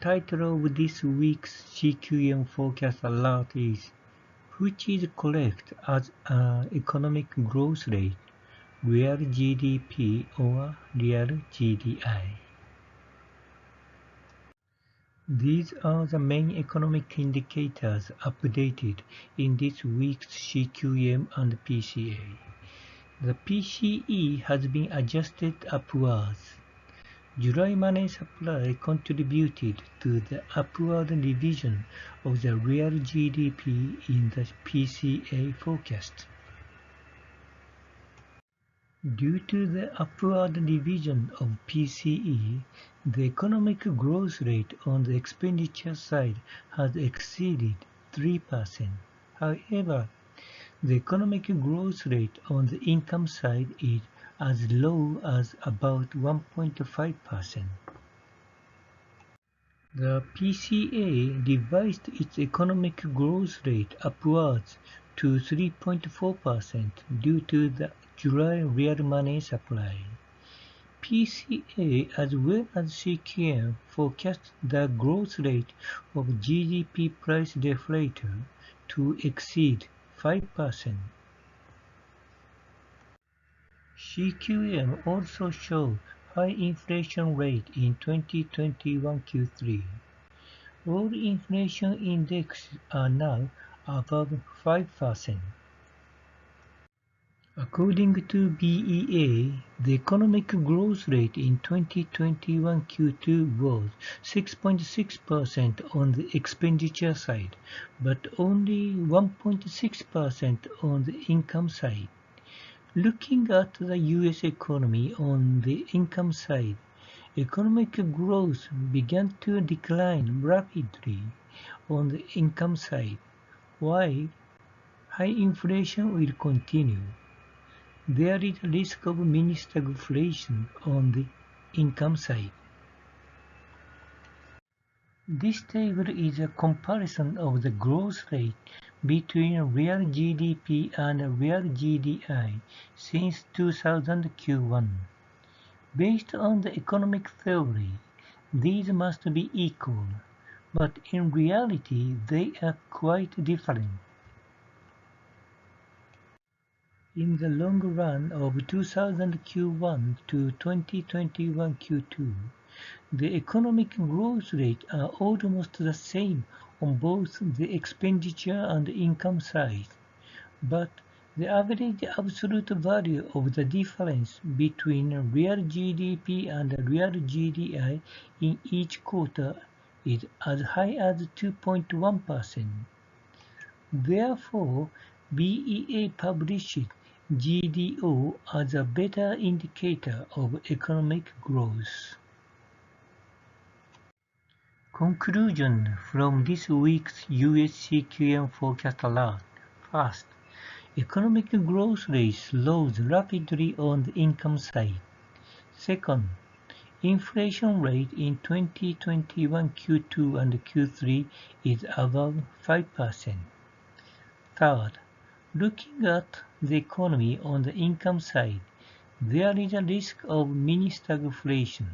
title of this week's CQM forecast alert is "Which is correct as economic growth rate, real GDP or real GDI?" These are the main economic indicators updated in this week's CQM and PCA. The PCE has been adjusted upwards. July money supply contributed to the upward revision of the real GDP in the PCA forecast. Due to the upward revision of PCE, the economic growth rate on the expenditure side has exceeded 3%. However, the economic growth rate on the income side is as low as about 1.5%. The PCA revised its economic growth rate upwards to 3.4% due to the July real money supply. PCA as well as CQM forecast the growth rate of GDP price deflator to exceed 5%. CQM also showed high inflation rate in 2021 Q3. All inflation indexes are now above 5%. According to BEA, the economic growth rate in 2021 Q2 was 6.6% on the expenditure side, but only 1.6% on the income side. Looking at the US economy on the income side, economic growth began to decline rapidly on the income side, while high inflation will continue. There is a risk of mini-stagflation on the income side. This table is a comparison of the growth rate between real GDP and real GDI since 2000 Q1. Based on the economic theory, these must be equal, but in reality they are quite different. In the long run of 2000 Q1 to 2021 Q2, the economic growth rates are almost the same on both the expenditure and income side, but the average absolute value of the difference between real GDP and real GDI in each quarter is as high as 2.1%. Therefore, BEA published GDO as a better indicator of economic growth. Conclusion from this week's US CQM forecast alert. First, economic growth rate slows rapidly on the income side. Second, inflation rate in 2021 Q2 and Q3 is above 5%. Third, looking at the economy on the income side, there is a risk of mini-stagflation.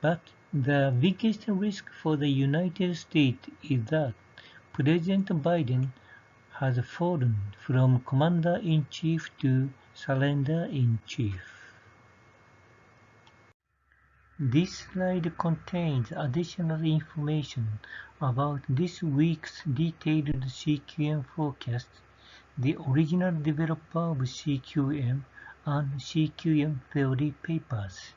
But the biggest risk for the United States is that President Biden has fallen from Commander-in-Chief to Surrender-in-Chief. This slide contains additional information about this week's detailed CQM forecast, the original developer of CQM, and CQM theory papers.